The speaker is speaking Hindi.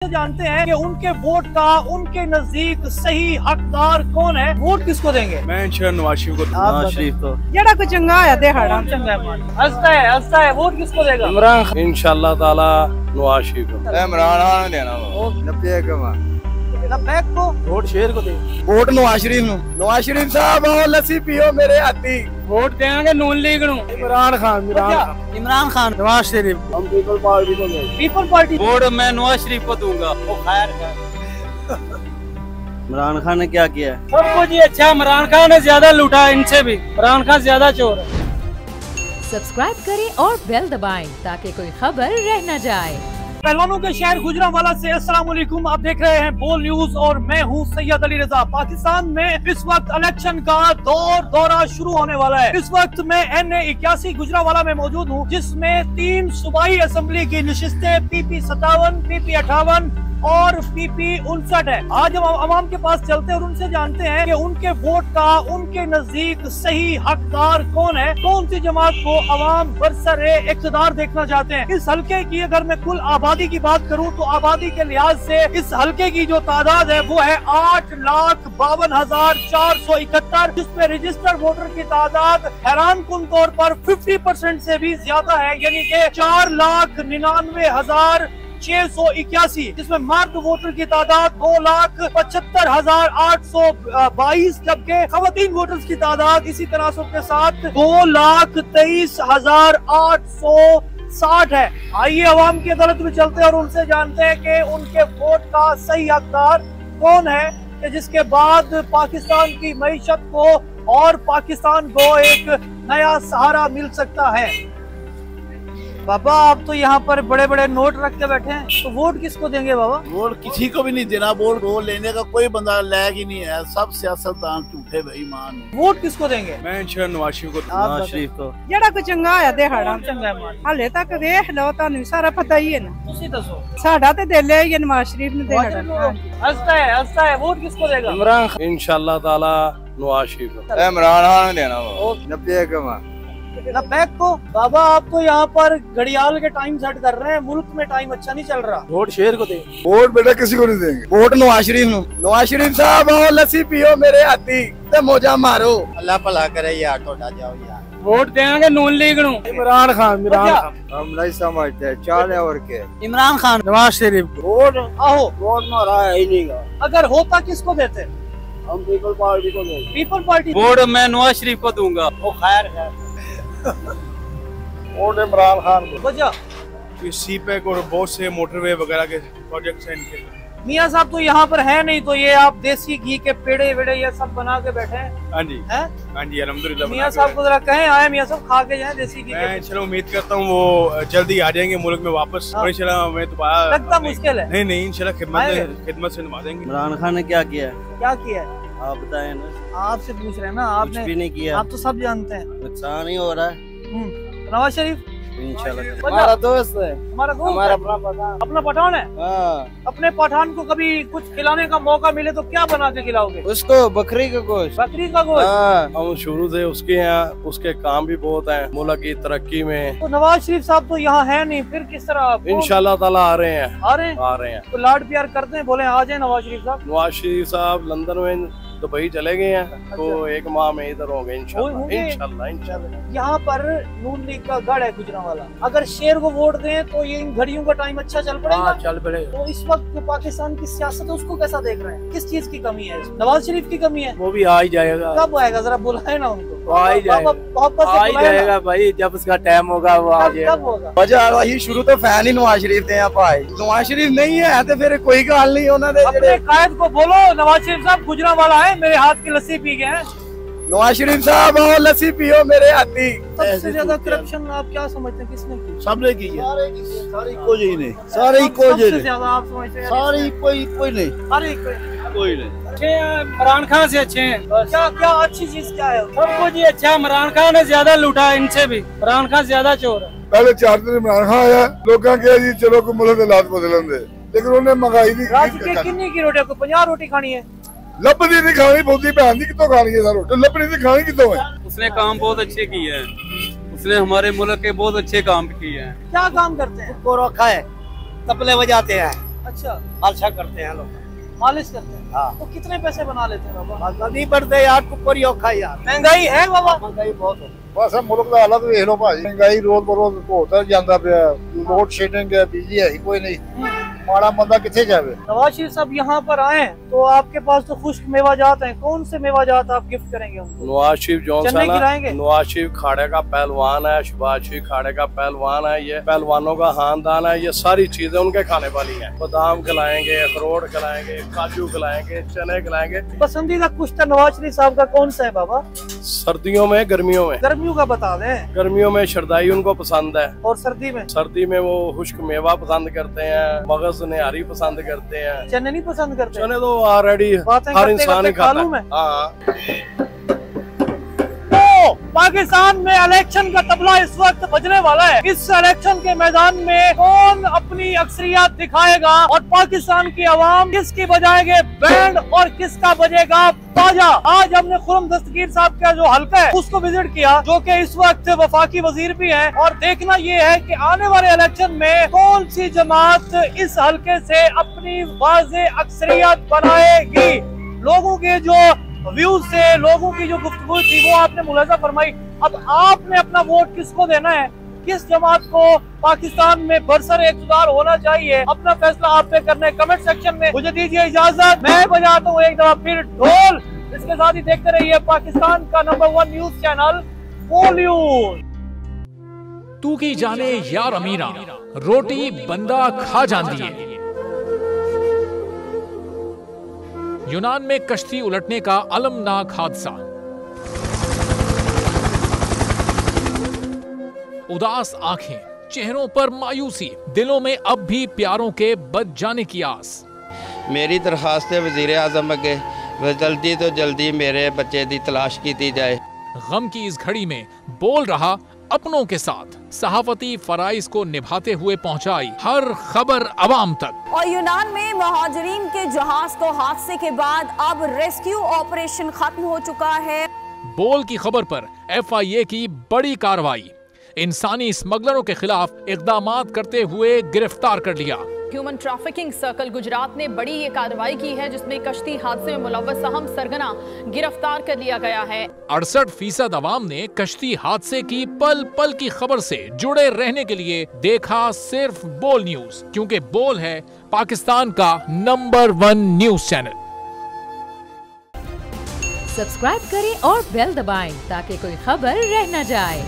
जानते हैं कि उनके वोट का उनके नजदीक सही हकदार कौन है। वोट किसको देंगे? मैं इंशाल्लाह नवाज शरीफ को। नवाज शरीफ को जेड़ा को चंगा है दिहाड़ा चंगा है, हंसता है। वोट किसको देगा? इमरान खान इंशाल्लाह ताला नवाज शरीफ को। इमरान खान देना बैक को वोट शेर को दे। वोट नवाज शरीफ नवाज शरीफ साहब और लस्सी पियो मेरे हाथी। वोट देंगे नून लीग नु। इमरान खान नवाज शरीफ। हम पीपल पार्टी को देंगे। पीपल पार्टी वोट मैं नवाज शरीफ को दूंगा। वो खैर इमरान खान ने क्या किया है? सबको जी अच्छा। इमरान खान ने ज्यादा लूटा इनसे भी। इमरान खान ज्यादा चोर है। सब्सक्राइब करें और बेल दबाएं ताकि कोई खबर रह न जाए। पहलवानों के शहर गुजरांवाला से अस्सलाम वालेकुम। आप देख रहे हैं बोल न्यूज और मैं हूं सैयद अली रजा। पाकिस्तान में इस वक्त इलेक्शन का दौरा शुरू होने वाला है। इस वक्त मैं NA 81 गुजरांवाला में मौजूद हूं, जिसमें 3 सूबाई असेंबली की नशिस्तें PP 57, PP 58 और PP 59 है। आज हम आवाम के पास चलते हैं और उनसे जानते हैं कि उनके वोट का उनके नजदीक सही हकदार कौन है, कौन सी जमात को आवाम बरसरे इक़्तिदार देखना चाहते हैं। इस हल्के की अगर मैं कुल आबादी की बात करूं तो आबादी के लिहाज से इस हल्के की जो तादाद है वो है 8,52,471, जिसमें रजिस्टर्ड वोटर की तादाद हैरान कुन तौर पर 50% से भी ज्यादा है, यानी कि 4,99,681, जिसमें मर्द वोटर की तादाद 2,75,822, जबकि खवातीन वोटर्स की तादाद इसी तनासब के साथ 2,23,860 है। आइए अवाम की अदालत में चलते हैं और उनसे जानते हैं कि उनके वोट का सही हकदार कौन है, कि जिसके बाद पाकिस्तान की मईशत को और पाकिस्तान को एक नया सहारा मिल सकता है। बाबा आप तो यहाँ पर बड़े बड़े नोट रख के बैठे हैं, तो वोट किसको देंगे बाबा? वोट किसी को भी नहीं देना। वोट लेने का कोई बंदा लायक ही नहीं है। सब सियासतदान झूठे बेईमान। वोट किसको देंगे? मैं इंशाल्लाह नवाज शरीफ को। नवाज शरीफ को जेड़ा को चंगा है दिहाड़ा चंगा है। हाले तक वेख लो तानू सारा पता ही है ना। तुसी दसो। साडा ते दिल है ये नवाज शरीफ ने दिहाड़ा। हंसता है। वोट किसको देगा? इमरान खान इंशाल्लाह ताला नवाज शरीफ को। इमरान खान देना। बैक को बाबा आप तो यहाँ पर घड़ियाल के टाइम सेट कर रहे हैं। मुल्क में टाइम अच्छा नहीं चल रहा। वोट शेर को दे। वोट बेटा किसी को नहीं देंगे। वोट नवाज शरीफ नवाज शरीफ साहब और लस्सी पियो मेरे हाथी ते मौजा मारो। अल्लाह भला करे यार, टोटा जाओ यार। वोट देंगे नून लीग नु। इमरान खान हम नहीं समझते। चाल और के इमरान खान नवाज शरीफ को। वोट आहो वोट मारा है ही नहीं का। अगर होता किसको देते? हम पीपल पार्टी को देंगे। People party. वोट मैं नवाज शरीफ को दूंगा। वो खैर है। वोट इमरान खान को। वजह सीपैक और बहुत से मोटरवे वगैरह के प्रोजेक्ट्स हैं इनके। मियाँ साहब तो यहाँ पर है नहीं, तो ये आप देसी घी के पेड़े वेड़े ये सब बना के बैठे हैं। हाँ जी हैं? हाँ जी अल्हम्दुलिल्लाह। मियाँ साहब को जरा कहें आए मियाँ साहब खा के जाएं देसी घी। मैं इंशाल्लाह उम्मीद करता हूँ वो जल्दी आ जाएंगे मुल्क में वापस। और इंशाल्लाह मैं दोबारा लगता मुश्किल है। नहीं इंशाल्लाह खिदमत से निभा देंगे। इमरान खान ने क्या किया है? क्या किया है आप बताएं ना। आपसे पूछ रहे हैं ना। कुछ भी आपने नहीं किया। आप तो सब जानते हैं। नुकसान ही हो रहा है। नवाज शरीफ इंशाल्लाह। हमारा दोस्त है। हमारा दोस्त हमारा है। अपना पठान है। अपने पठान को कभी कुछ खिलाने का मौका मिले तो क्या बना के खिलाओगे? उसको बकरी का गोश्त। बकरी का गोश्त। हम शुरू से उसके यहाँ उसके काम भी बहुत हैं मुल्क की तरक्की में। तो नवाज शरीफ साहब तो यहाँ है नहीं, फिर किस तरह? इंशाल्लाह ताला आ रहे हैं। आ रहे हैं। तो लाड प्यार करते हैं, बोले आ जाए नवाज शरीफ साहब। नवाज शरीफ साहब लंदन में दुबई चले गए हैं, तो एक माह में इधर होंगे इंशाल्लाह। यहाँ पर नून लीग का गढ़ है गुजरांवाला। अगर शेर को वोट दें तो ये इन घड़ियों का टाइम अच्छा चल पड़ेगा। चल पड़ेगा। तो इस वक्त जो पाकिस्तान की सियासत है उसको कैसा देख रहे हैं? किस चीज की कमी है? नवाज शरीफ की कमी है। वो भी आ ही जाएगा। कब आएगा? जरा बुलाए ना उनको। आ ही जाएगा भाई, जब उसका टाइम होगा वो आ जाएगा। कब होगा? वजह वही शुरू तो फैन ही नवाज शरीफ थे यहाँ पाए। नवाज शरीफ नहीं है तो फिर कोई गाल नहीं होना दे। अपने कायद को बोलो नवाज शरीफ साहब गुजरांवाला है, मेरे हाथ की लस्सी पी गए हैं। नवाज शरीफ साहब और लस्सी पियो मेरे हाथी। सबसे ज्यादा करप्शन आप क्या समझते हैं किसने की? सबने की है। सारी को जी नहीं। सारे सबसे ज्यादा आप समझते हैं? सारी कोई नहीं। अरे कोई नहीं। अच्छे हैं, इमरान खान से अच्छे हैं। क्या अच्छी चीज क्या है? सबको जी अच्छा। इमरान खान ने ज्यादा लूटा इनसे भी। इमरान खान ज्यादा चोर है। पहले 4 दिन इमरान खान आया, लोगों क्या जी चलो को मुल्क हालात बदलन दे, लेकिन उन्हें महंगाई दी। कितनी की रोटी? आपको 50 रोटी खानी है? लपदी नहीं खानी, बहुती भैन दी कितों खानी है रोटी? लपदी नहीं खानी कितों है? उसने काम बहुत अच्छे किए हैं। उसने हमारे मुल्क के बहुत अच्छे काम किए हैं। क्या काम करते हैं? को रखा है, तबले बजाते हैं। अच्छा, मालशा करते हैं लोग। मालिश करते हैं। हाँ। तो कितने पैसे बना लेते हैं बाबा? नहीं बढ़ते यार, कुकर औखा यार, महंगाई है बाबा? महंगाई बहुत है। ਬਸ ਮੁਲਕ ਦਾ ਹਾਲਤ ਵੇਖ ਲਓ ਭਾਜੀ, ਮਹਿੰਗਾਈ ਰੋਜ਼ ਬਰੋਜ਼ ਹੋਤਾ ਜਾਂਦਾ ਪਿਆ, ਲੋਡ ਸ਼ੇਡਿੰਗ ਹੈ, ਬਿਜਲੀ है ही कोई नहीं, माड़ा बंदा किथे जावे। नवाज शरीफ साहब यहाँ पर आए तो आपके पास तो खुश्क मेवाजात हैं, कौन से मेवाजात आप गिफ्ट करेंगे उनको? नवाज शरीफ चने खिलाएंगे? नवाज शरीफ खाड़े का पहलवान है, शहबाज शरीफ खाड़े का पहलवान है, ये पहलवानों का खानदान है, ये सारी चीजें उनके खाने वाली हैं। बादाम खिलाएंगे, अखरोट खिलाएंगे, काजू खिलाएंगे, चने खिलाएंगे। पसंदीदा कुश्ता नवाज शरीफ साहब का कौन सा है बाबा? सर्दियों में, गर्मियों में। गर्मियों का बता दें। गर्मियों में शरदाई उनको पसंद है, और सर्दी में? सर्दी में वो खुश्क मेवा पसंद करते हैं, मगज निहारी पसंद करते हैं। चने नहीं पसंद करते? चने तो ऑलरेडी बातें हर करते इंसान ही करते खाता मालूम है। है। हाँ। पाकिस्तान में इलेक्शन का तबला इस वक्त बजने वाला है। इस इलेक्शन के मैदान में कौन अपनी अक्सरियत दिखाएगा और पाकिस्तान की आवाम किसकी बजाएंगे बैंड और किसका बजेगा बाजा। आज हमने खुर्रम दस्तगीर साहब का जो हल्का है उसको विजिट किया, जो कि इस वक्त वफाकी वजीर भी हैं, और देखना ये है कि आने वाले इलेक्शन में कौन सी जमात इस हल्के से अपनी वाज़े अक्सरियत बनाएगी। लोगों के जो व्यूज से, लोगों की जो गुफ्तगू थी वो आपने मुलाजा फरमाई। अब आपने अपना वोट किसको देना है, किस जमात को पाकिस्तान में बरसर इक़्तिदार होना चाहिए, अपना फैसला आप पे करना है कमेंट सेक्शन में। मुझे दीजिए इजाजत, मैं बजाता हूँ एक दफा फिर ढोल। इसके साथ ही देखते रहिए पाकिस्तान का नंबर 1 न्यूज चैनल बोल न्यूज। तू की जाने यार अमीरा, रोटी बंदा खा जाती है। यूनान में कश्ती उलटने का अलमनाक हादसा। उदास आंखें, चेहरों पर मायूसी, दिलों में अब भी प्यारों के बच जाने की आस। मेरी दरखास्त है वज़ीर आज़म अगे, जल्दी तो जल्दी मेरे बच्चे की तलाश की जाए। गम की इस घड़ी में बोल रहा अपनों के साथ, सहाफती फराइज को निभाते हुए पहुंचाई हर खबर अवाम तक। और यूनान में महाजरीन के जहाज को हादसे के बाद अब रेस्क्यू ऑपरेशन खत्म हो चुका है। बोल की खबर पर FIA की बड़ी कार्रवाई, इंसानी स्मगलरों के खिलाफ इक़दामात करते हुए गिरफ्तार कर लिया। ह्यूमन ट्रैफिकिंग सर्कल गुजरात ने बड़ी ये कार्रवाई की है, जिसमें कश्ती हादसे में मुलव्वस अहम सरगना गिरफ्तार कर लिया गया है। 68% अवाम ने कश्ती हादसे की पल पल की खबर से जुड़े रहने के लिए देखा सिर्फ बोल न्यूज, क्योंकि बोल है पाकिस्तान का नंबर 1 न्यूज चैनल। सब्सक्राइब करें और बेल दबाएं ताकि कोई खबर रह न जाए।